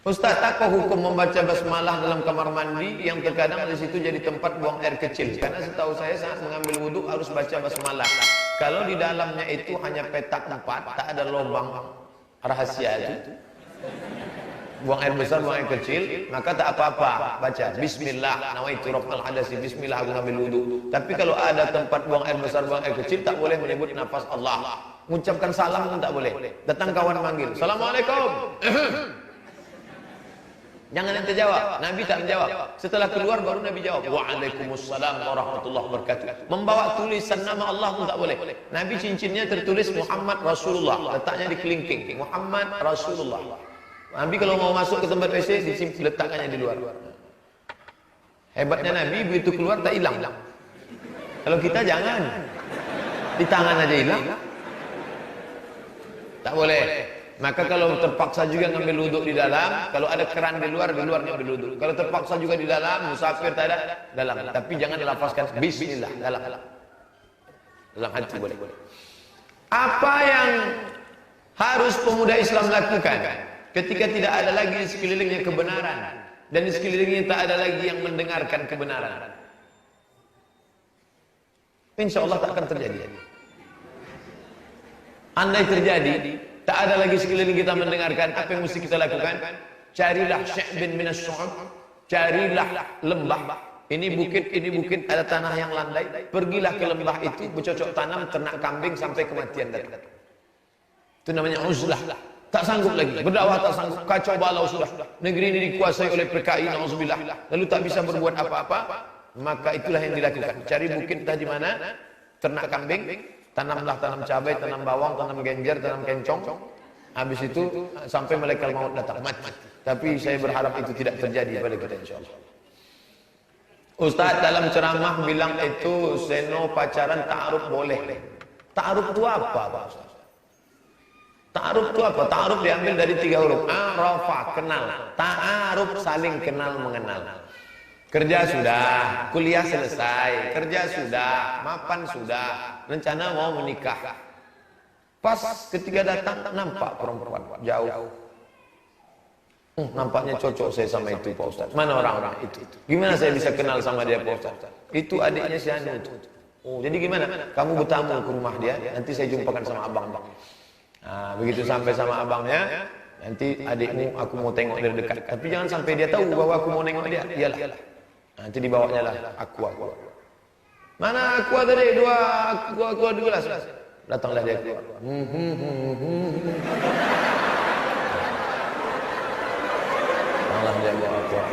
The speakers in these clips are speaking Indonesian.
Ustaz, apa hukum membaca basmalah dalam kamar mandi yang terkadang di situ jadi tempat buang air kecil? Karena setahu saya saat mengambil wudhu harus baca basmalah. Kalau di dalamnya itu hanya petak 4, tak ada lubang rahasia itu. Buang air besar, buang air kecil, maka tak apa-apa. Baca Bismillah, nawaitu raf'al hadasi, Bismillah aku ngambil wudhu. Tapi kalau ada tempat buang air besar, buang air kecil, tak boleh menyebut nafas Allah. Mengucapkan salam pun tak boleh. Datang kawan manggil, Assalamualaikum. Jangan ente jawab, Nabi tak menjawab. Setelah keluar baru Nabi jawab, Waalaikumsalam warahmatullahi wabarakatuh. Membawa tulisan nama Allah pun tak boleh. Nabi cincinnya tertulis Muhammad Rasulullah, letaknya di kelingking, Muhammad Rasulullah. Nabi kalau mau masuk ke tempat WC, letakkannya di luar. Hebatnya Nabi, begitu keluar tak hilang. Kalau kita jangan, di tangan aja hilang. Tak boleh. Maka kalau terpaksa juga ngambil wuduk di dalam, kalau ada keran di luar ngambil wuduk. Kalau terpaksa juga di dalam, musafir tak ada, dalam. Tapi jangan dilafazkan Bismillah, dalam hati boleh. Apa yang harus pemuda Islam lakukan ketika tidak ada lagi di sekelilingnya kebenaran dan di sekelilingnya tak ada lagi yang mendengarkan kebenaran? Insya Allah tak akan terjadi. Andai terjadi, tak ada lagi sekeliling kita mendengarkan, apa yang mesti kita lakukan? Carilah sya'bin minas syu'ab, carilah lembah. Ini bukit, ada tanah yang landai. Pergilah ke lembah itu, bercocok tanam ternak kambing sampai kematian datang. Itu namanya uzlah. Tak sanggup lagi, berdakwah tak sanggup, kacau balau sudah. Negeri ini dikuasai oleh PKI, na'udzubillah. Lalu tak bisa berbuat apa-apa, maka itulah yang dilakukan. Cari bukit entah di mana, ternak kambing, tanamlah, tanam cabai, tanam bawang, tanam genjer, tanam kencong. Habis itu sampai malaikat maut datang, mati. Tapi saya berharap itu tidak terjadi pada kita insyaallah. Ustaz dalam ceramah bilang itu seno pacaran ta'aruf boleh. Ta'aruf itu apa, Pak Ustaz? Ta'aruf itu apa? Ta'aruf diambil dari 3 huruf. Arafa, kenal. Ta'aruf saling kenal mengenal. Kerja sudah, kuliah selesai, kerja sudah, mapan sudah, rencana mau menikah. Pas ketika datang nampak perempuan jauh. Nampaknya cocok saya sama itu Pak Ustaz. Mana orang-orang itu? Gimana saya bisa kenal sama dia Pak Ustaz? Itu adiknya si Anu itu. Oh, jadi gimana? Kamu bertamu ke rumah dia, nanti saya jumpakan sama abang. Nah, begitu sampai sama abangnya, nanti adikmu aku mau tengok dari dekat. Tapi jangan sampai dia tahu bahwa aku mau nengok dia. Iyalah. Nanti dibawanya lah aqua. Mana aqua tadi? Aqua 2 gelas. Datanglah dia keluar. Allah dia bawa aqua.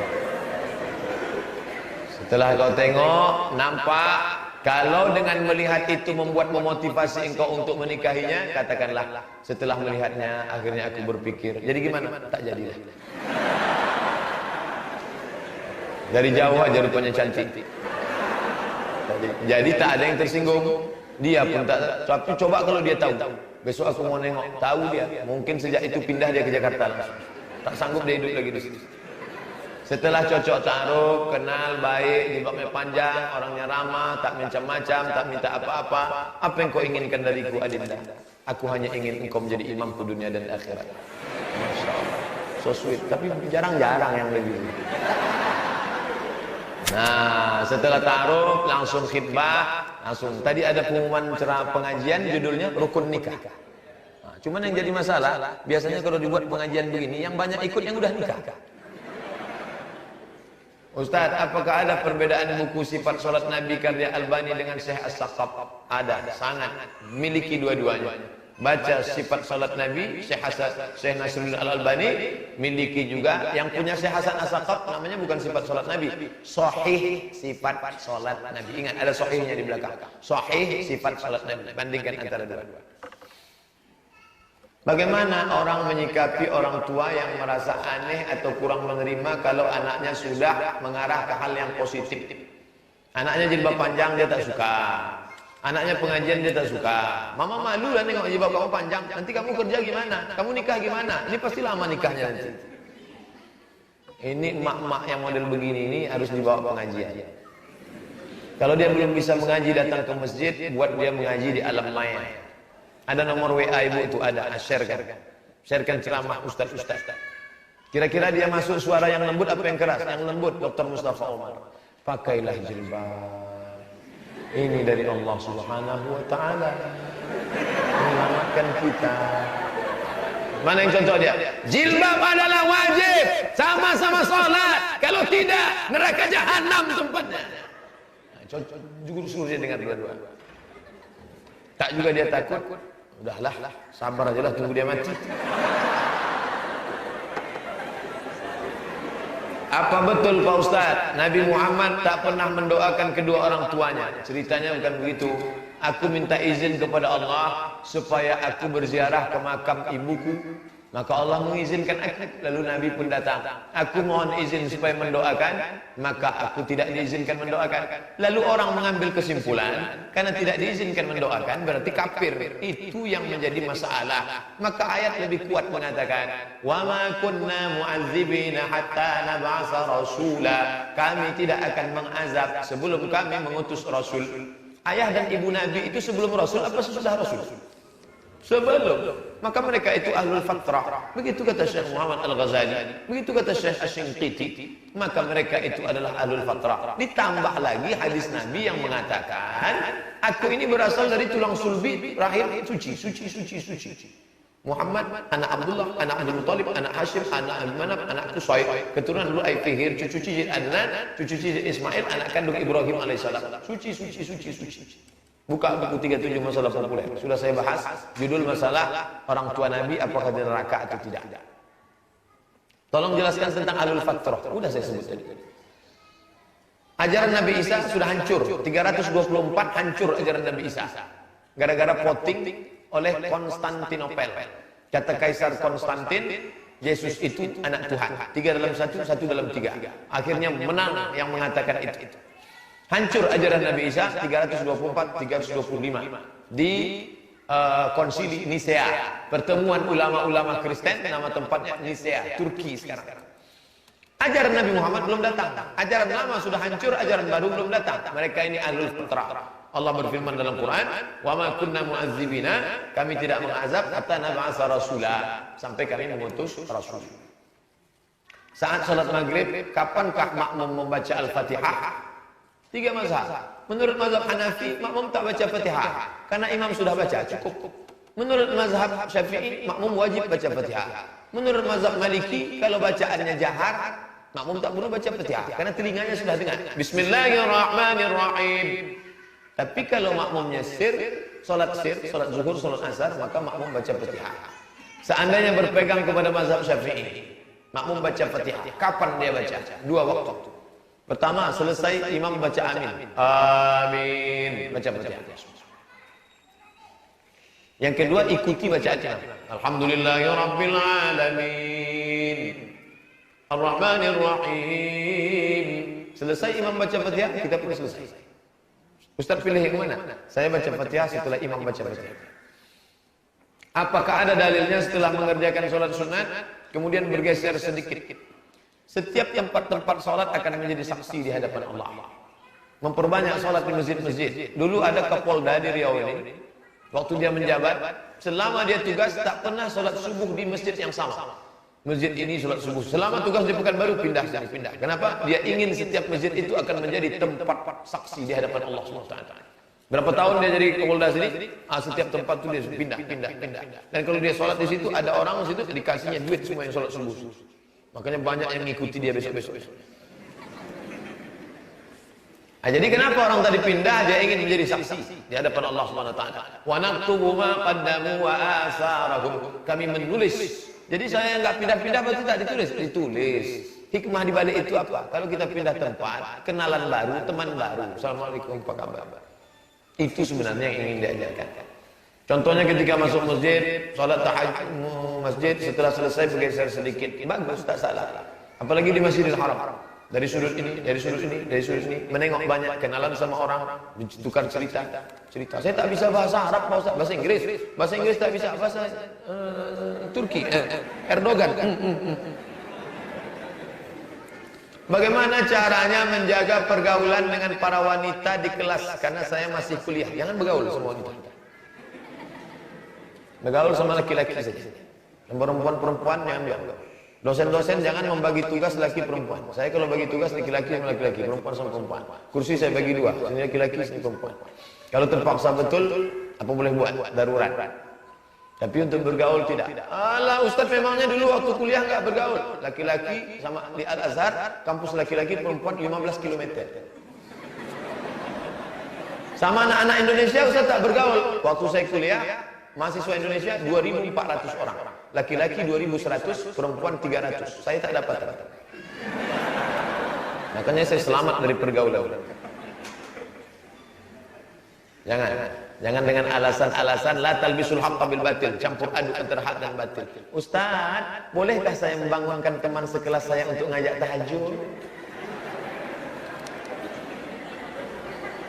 Setelah kau tengok, nampak kalau dengan melihat itu membuat memotivasi engkau untuk menikahinya, katakanlah setelah melihatnya akhirnya aku berpikir. Jadi gimana? Tak jadilah. Dari jauh aja rupanya cantik. Jadi tak ada yang tersinggung. Dia pun tak. Tapi coba kalau dia tahu. Besok aku mau nengok. Tahu dia. Mungkin sejak itu pindah dia ke Jakarta langsung. Tak sanggup dia hidup lagi di situ. Setelah cocok ta'aruf, kenal baik, jilbabnya panjang, orangnya ramah, tak macam-macam, tak minta apa-apa. Apa yang kau inginkan dariku Adinda? Aku hanya ingin engkau menjadi imamku dunia dan akhirat. Masya Allah. So sweet. Tapi jarang-jarang yang lebih. Nah, setelah ta'aruf langsung khitbah, langsung. Tadi ada pengumuman ceramah pengajian judulnya rukun nikah. Nah, cuman yang jadi masalah, biasanya kalau dibuat pengajian begini, yang banyak ikut yang udah nikah. Ustaz, apakah ada perbedaan buku sifat salat Nabi karya Albani dengan Syekh As-Saqqaf? Ada, sangat. Miliki dua-duanya. Baca sifat salat Nabi, Syekh Nasruddin Al-Albani miliki juga. Yang punya Syekh Hasan As-Saqqaf namanya bukan sifat salat Nabi, Sahih sifat salat Nabi. Ingat ada sahihnya di belakang. Sahih sifat salat Nabi. Bandingkan antara dua. Bagaimana orang menyikapi orang tua yang merasa aneh atau kurang menerima kalau anaknya sudah mengarah ke hal yang positif? Anaknya jilbab panjang dia tak suka. Anaknya pengajian dia tak suka. Mama malu lah nengok jilbab kamu panjang. Nanti kamu kerja gimana? Kamu nikah gimana? Ini pasti lama nikahnya nanti. Ini emak-emak yang model begini ini harus dibawa pengajian. Kalau dia belum bisa mengaji, datang ke masjid, buat dia mengaji di alam maya. Ada nomor WA ibu itu ada, sharekan ceramah ustaz-ustaz. Kira-kira dia masuk suara yang lembut apa yang keras? Yang lembut, Dr. Mustafa Umar. Pakailah jilbab. Ini dari Allah Subhanahu wa taala. Menyelamatkan kita. Mana yang contoh dia? Jilbab adalah wajib, sama-sama sholat. Kalau tidak, neraka jahanam tempatnya. Nah, suruh dia dengar dua-dua. Tak juga dia takut. Udahlah, sabar aja lah, tunggu dia mati. Apa betul Pak Ustadz, Nabi Muhammad tak pernah mendoakan kedua orang tuanya? Ceritanya bukan begitu. Aku minta izin kepada Allah supaya aku berziarah ke makam ibuku. Maka Allah mengizinkan aku. Lalu Nabi pun datang. Aku mohon izin supaya mendoakan. Maka aku tidak diizinkan mendoakan. Lalu orang mengambil kesimpulan, karena tidak diizinkan mendoakan berarti kafir. Itu yang menjadi masalah. Maka ayat lebih kuat mengatakan, wa ma kunna mu'adzibina hatta nab'atsa rasula. Kami tidak akan mengazab sebelum kami mengutus rasul. Ayah dan ibu Nabi itu sebelum rasul apa sesudah rasul? Sebelum. Maka mereka itu ahlul fatrah. Begitu kata Syekh Muhammad Al-Ghazali. Begitu kata Syekh Asy-Shinqiti. Maka mereka itu adalah ahlul fatrah. Ditambah lagi hadis Nabi yang mengatakan, aku ini berasal dari tulang sulbi rahim suci. Muhammad, anak Abdullah, anak Abdul Muttalib, anak Hashim, anak Manaf, anak Qusay, keturunan Lu'ay Fihir, cucu cicit Adnan, cucu cicit Ismail, anak kandung Ibrahim alaihissalam. Suci. Buka buku 37 masalah populer. Sudah saya bahas judul masalah orang tua Nabi apakah di neraka atau tidak. Tolong jelaskan tentang ahlul fatrah. Udah saya sebut tadi. Ajaran Nabi Isa sudah hancur. 324 hancur ajaran Nabi Isa. Gara-gara voting oleh Konstantinopel. Kata Kaisar Konstantin, Yesus itu anak Tuhan. 3 dalam 1, 1 dalam 3. Akhirnya menang yang mengatakan itu. Hancur ajaran Nabi Isa 324, 325 di konsili Nisea, pertemuan ulama-ulama Kristen, nama tempatnya Nisea, Turki sekarang. Ajaran Nabi Muhammad belum datang. Ajaran lama sudah hancur, ajaran baru belum datang. Mereka ini ahlul fatrah. Allah berfirman dalam Quran, "Wa ma kunna mu'adzibina," kami tidak mengazab hatta nab'atsa rasula, sampai kami mengutus rasul. Saat salat maghrib, kapankah makmum membaca Al-Fatihah? 3 mazhab. Menurut mazhab Hanafi, makmum tak baca Fatihah karena imam sudah baca, cukup. Menurut mazhab Syafi'i, makmum wajib baca Fatihah. Menurut mazhab Maliki, kalau bacaannya jahar, makmum tak perlu baca Fatihah karena telinganya sudah dengar. Bismillahirrahmanirrahim. Tapi kalau makmumnya sir, salat zuhur, salat asar, maka makmum baca Fatihah. Seandainya berpegang kepada mazhab Syafi'i, makmum baca Fatihah. Kapan dia baca? 2 waktu. Pertama, selesai imam baca amin. Amin. Baca Fatihah. Yang kedua, ikuti bacaannya. Alhamdulillahirabbil alamin. Ar-Rahmanir Rahim. Selesai imam baca Fatihah, kita pun selesai. Ustaz pilih yang mana? Saya baca Fatihah setelah imam baca Fatihah. Apakah ada dalilnya setelah mengerjakan sholat sunat kemudian bergeser sedikit? Setiap tempat sholat akan menjadi saksi di hadapan Allah. Memperbanyak sholat di masjid-masjid. Dulu ada Kapolda di Riau ini, waktu dia menjabat, selama dia tugas tak pernah sholat subuh di masjid yang sama. Masjid ini sholat subuh. Selama tugas di Pekanbaru pindah. Kenapa? Dia ingin setiap masjid itu akan menjadi tempat saksi di hadapan Allah SWT. Berapa tahun dia jadi Kapolda sini? Setiap tempat itu dia pindah. Dan kalau dia sholat di situ, ada orang di situ dikasihnya duit semua yang sholat subuh. Makanya banyak yang mengikuti dia besok-besok. Jadi kenapa orang tadi pindah? Dia ingin menjadi saksi di hadapan Allah Subhanahu wa taala. Wa naktubu ma qaddamu wa asarahum. Kami menulis. Jadi saya enggak pindah-pindah berarti tak ditulis. Ditulis. Hikmah di balik itu apa? Kalau kita pindah tempat, kenalan baru, teman baru. Assalamualaikum, apa kabar? Itu sebenarnya yang ingin diajarkan. Contohnya ketika masuk masjid, sholat tahajud masjid, setelah selesai bergeser sedikit, bagus, tak salah. Apalagi di Masjidil Haram, dari sudut ini, menengok banyak, kenalan sama orang, tukar cerita. Saya tak bisa bahasa Arab, bahasa Inggris tak bisa, bahasa Turki, Erdogan. Bagaimana caranya menjaga pergaulan dengan para wanita di kelas? Karena saya masih kuliah, jangan bergaul sama wanita. Bergaul sama laki-laki saja. Dan perempuan-perempuan jangan bergaul. Dosen-dosen jangan membagi tugas laki perempuan. Saya kalau bagi tugas laki-laki sama laki-laki, perempuan sama perempuan. Kursi saya bagi dua, sini laki-laki, sini perempuan. Kalau terpaksa betul, apa boleh buat? Darurat. Tapi untuk bergaul tidak. Alah, Ustaz memangnya dulu waktu kuliah nggak bergaul. Laki-laki sama di Al-Azhar, kampus laki-laki perempuan 15 km. Sama anak-anak Indonesia Ustaz tak bergaul. Waktu saya kuliah, mahasiswa Indonesia 2.400 orang. Laki-laki 2.100, perempuan 300. Saya tak dapat. Makanya saya selamat dari pergaulan. Jangan dengan alasan-alasan la talbisul haqqa bil batil, campur aduk antara hak dan batil. Ustaz, bolehkah saya membangunkan teman sekelas saya untuk ngajak tahajud?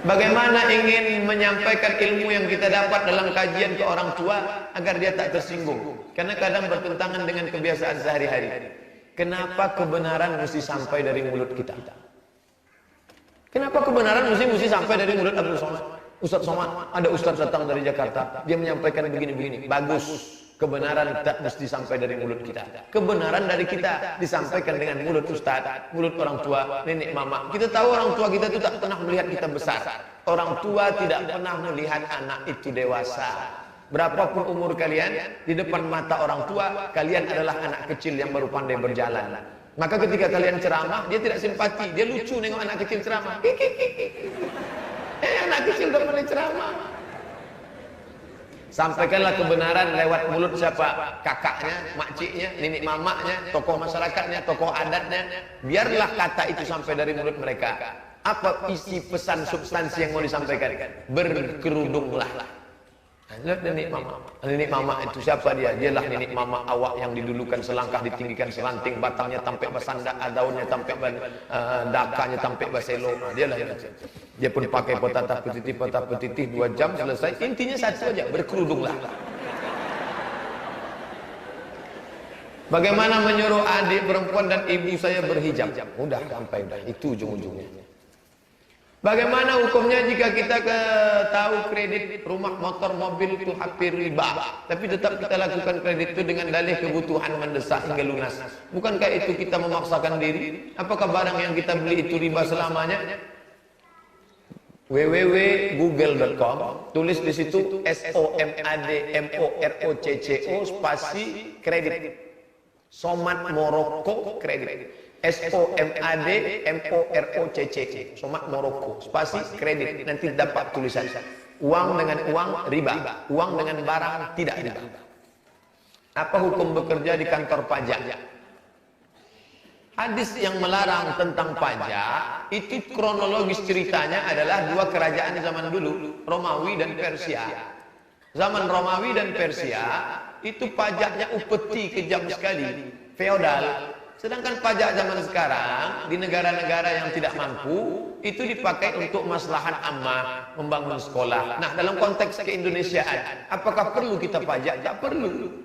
Bagaimana ingin menyampaikan ilmu yang kita dapat dalam kajian ke orang tua agar dia tak tersinggung? Karena kadang bertentangan dengan kebiasaan sehari-hari. Kenapa kebenaran mesti sampai dari mulut kita? Kenapa kebenaran mesti sampai dari mulut Abdul Somad? Ustaz Somad, ada Ustaz datang dari Jakarta, dia menyampaikan begini-begini. Bagus. Kebenaran tak mesti sampai dari mulut kita. Kebenaran dari kita disampaikan dengan mulut ustaz, mulut orang tua, nenek mama. Kita tahu orang tua kita itu tak pernah melihat kita besar. Orang tua tidak pernah melihat anak itu dewasa. Berapapun umur kalian, di depan mata orang tua, kalian adalah anak kecil yang baru pandai berjalan. Maka ketika kalian ceramah, dia tidak simpati, dia lucu nengok anak kecil ceramah. Anak kecil udah pandai ceramah. Sampaikanlah kebenaran lewat mulut siapa? Kakaknya, makciknya, nenek mamaknya, tokoh masyarakatnya, tokoh adatnya. Biarlah kata itu sampai dari mulut mereka. Apa isi pesan substansi yang mau disampaikan? Berkerudunglah. Lihat nenek mama itu siapa dia? Dialah nenek mama awak yang didulukan selangkah ditinggikan selanting, batangnya tampak basanda, daunnya tampak dakanya tampak baselo. Dialah yang dia pun pakai petata petitih 2 jam selesai. Intinya satu aja, berkerudunglah. Bagaimana menyuruh adik perempuan dan ibu saya berhijab? Mudah, sampai dah. Itu ujung-ujungnya. Bagaimana hukumnya jika kita tahu kredit rumah, motor, mobil itu hampir riba, tapi tetap kita lakukan kredit itu dengan dalih kebutuhan mendesak hingga lunas? Bukankah itu kita memaksakan diri? Apakah barang yang kita beli itu riba selamanya? www.google.com, tulis di situ SOMADMOROCCO spasi kredit. Somad Morocco kredit. SOMADMOROCCO, Somad Morocco spasi kredit. Nanti dapat tulisan uang dengan uang riba, uang dengan barang tidak riba. Apa hukum bekerja di kantor pajak? Hadis yang melarang tentang pajak itu kronologis ceritanya adalah 2 kerajaan zaman dulu, Romawi dan Persia. Zaman Romawi dan Persia itu pajaknya upeti, kejam sekali, feodal. Sedangkan pajak zaman sekarang di negara-negara yang tidak mampu itu dipakai untuk maslahat ammah, membangun sekolah. Nah, dalam konteks keindonesiaan, apakah perlu kita pajak? Tak perlu.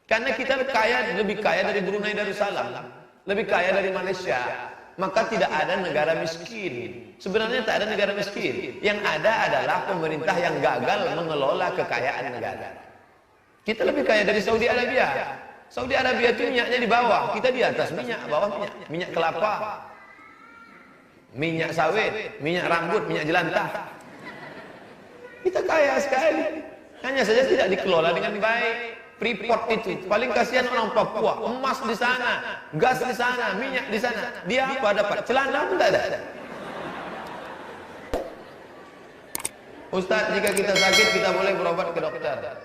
Karena kita lebih kaya dari Brunei Darussalam, lebih kaya dari Malaysia. Maka tidak ada negara miskin. Sebenarnya tak ada negara miskin. Yang ada adalah pemerintah yang gagal mengelola kekayaan negara. Kita lebih kaya dari Saudi Arabia. Saudi Arabia itu minyaknya di bawah, kita di atas minyak, bawah minyak. Minyak kelapa, minyak sawit, minyak rambut, minyak jelantah. Kita kaya sekali. Hanya saja tidak dikelola dengan baik. Freeport itu paling kasihan orang Papua, emas di sana, gas di sana, minyak di sana. Dia apa dapat? Celana pun tak ada. Ustaz, jika kita sakit kita boleh berobat ke dokter.